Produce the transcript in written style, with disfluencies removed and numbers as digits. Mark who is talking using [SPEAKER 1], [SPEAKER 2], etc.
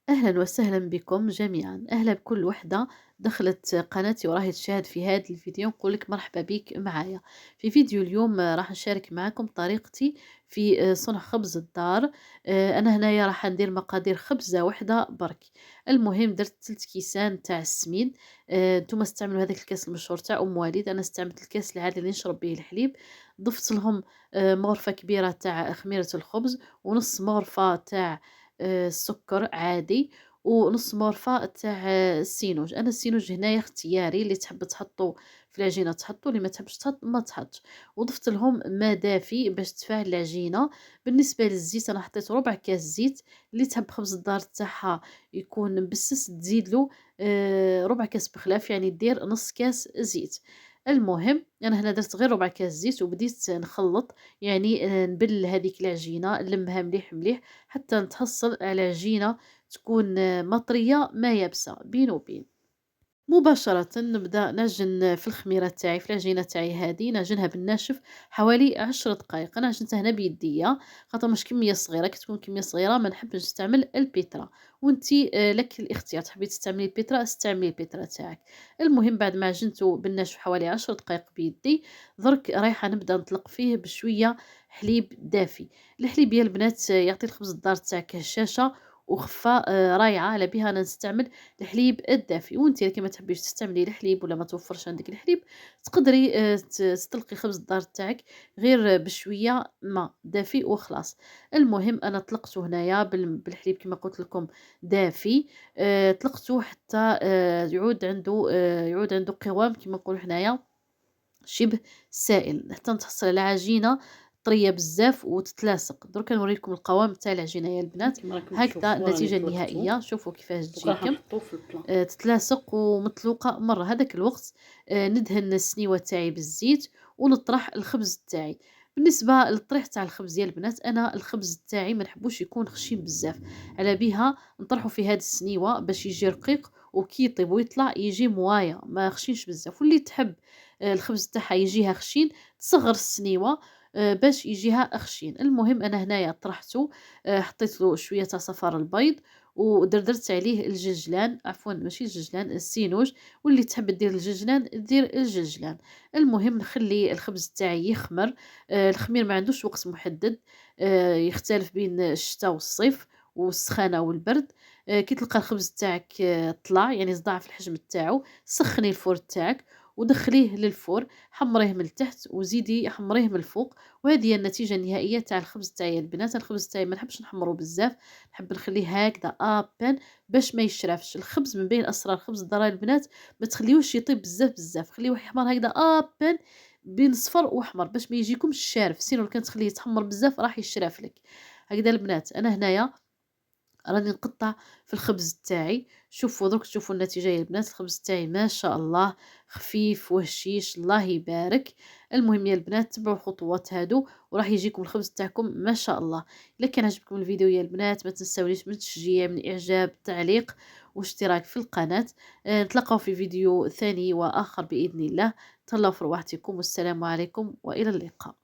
[SPEAKER 1] أهلا وسهلا بكم جميعا، أهلا بكل وحدة دخلت قناتي وراهي تشاهد في هذا الفيديو. نقول لك مرحبا بك معايا في فيديو اليوم. راح نشارك معكم طريقتي في صنع خبز الدار. أنا هنايا راح ندير مقادير خبزة وحدة برك. المهم درت 3 كيسان تاع السمين. نتوما استعملوا هذاك الكاس المشهور تاع أم والد، أنا استعملت الكاس العادي اللي نشرب به الحليب. ضفت لهم مغرفة كبيرة تاع خميرة الخبز، ونص مغرفة تاع السكر عادي، ونص مغرفة تاع السينوج. أنا السينوج هنايا اختياري، اللي تحب تحطو في العجينة تحطو، اللي ما تحبش تحط ما تحطش. وضفت لهم ماء دافي باش تفاعل العجينة. بالنسبة للزيت أنا حطيت ربع كاس زيت، اللي تحب خبز الدار تاعها يكون مبسس تزيدلو ربع كاس بخلاف، يعني دير نص كاس زيت. المهم أنا هنا درت غير ربع كاس زيت وبديت نخلط، يعني نبل هذيك العجينة نلمها مليح مليح حتى نتحصل على عجينة تكون مطرية ما يابسة بين وبين. مباشرة نبدأ نعجن في الخميرة تاعي، في العجينة تاعي هذه نعجنها بالناشف حوالي 10 دقائق. أنا عجنتها هنا بيديا خاطر مش كمية صغيرة، كي تكون كمية صغيرة ما نحبش نستعمل البيترا. وانتي لك الاختيار، تحبي تستعملي البيترا استعملي البيترا تاعك. المهم بعد ما عجنته بالناشف حوالي 10 دقائق بيدي، درك رايحة نبدأ نطلق فيه بشوية حليب دافي. الحليب يا البنات يعطي الخبز الدار تاعك هشاشة وخفة رايعة. على بها أنا نستعمل الحليب الدافي. وانت كي ما تحبيش تستعملي الحليب ولا ما توفرش عندك الحليب، تقدري تطلقي خبز الدار تاعك غير بشويه ماء دافي وخلاص. المهم انا طلقته هنايا بالحليب كما قلت لكم دافي. طلقته حتى يعود عنده قوام كما نقولوا حنايا شبه سائل، حتى نتحصل على عجينة طرية بزاف وتتلاصق. دركا نوريكم القوام تاع العجينة يا البنات.
[SPEAKER 2] كيما راكم
[SPEAKER 1] هكذا
[SPEAKER 2] تشوفوا راني
[SPEAKER 1] النتيجة
[SPEAKER 2] طلقته.
[SPEAKER 1] النهائية، شوفوا كيفاش
[SPEAKER 2] دوكا راح
[SPEAKER 1] تجيكم.
[SPEAKER 2] نحطوه في البلان.
[SPEAKER 1] تتلاصق ومطلوقة مرة. هذاك الوقت ندهن السنيوة تاعي بالزيت ونطرح الخبز تاعي. بالنسبة للطريح تاع الخبز يا البنات، أنا الخبز تاعي ما نحبوش يكون خشين بزاف، على بيها نطرحه في هذه السنيوة باش يجي رقيق، وكي يطيب ويطلع يجي موايا ما خشينش بزاف. واللي تحب الخبز تاعها يجيها خشين تصغر السنيوة باش يجيها خشين. المهم أنا هنايا طرحته، حطيت له شوية تاع صفار البيض ودردرت عليه الججلان، عفوا ماشي الججلان السينوج، واللي تحب دير الججلان دير الججلان. المهم نخلي الخبز تاعي يخمر. الخمير ما عندوش وقت محدد، يختلف بين الشتاء والصيف والسخانة والبرد. كي تلقى الخبز تاعك طلع يعني صداع في الحجم تاعو، سخني الفور تاعك ودخليه للفور، حمريه من التحت وزيدي حمريه من الفوق. وهذه هي النتيجة النهائية تاع الخبز تاعي البنات. الخبز تاعي ما نحبش نحمره بزاف، نحب نخليه هكذا ابان باش ما يشرفش. الخبز من بين اسرار خبز الدار البنات، ما تخليوش يطيب بزاف بزاف، خليوه يحمر هكذا ابان بين صفر واحمر باش ما يجيكمش شارف. سينو لو كان تخليه يتحمر بزاف راح يشرف لك. هكذا البنات انا هنايا راني نقطّع في الخبز تاعي. شوفوا درك تشوفوا النتيجة يا البنات. الخبز تاعي ما شاء الله خفيف وهشيش الله يبارك. المهم يا البنات تبعوا الخطوات هادو وراح يجيكم الخبز تاعكم ما شاء الله. إلا كان عجبكم الفيديو يا البنات ما تنساونيش من التشجيع، من الإعجاب، التعليق واشتراك في القناة. نتلاقاو في فيديو ثاني وآخر بإذن الله. تهلاو في رواحتكم والسلام عليكم وإلى اللقاء.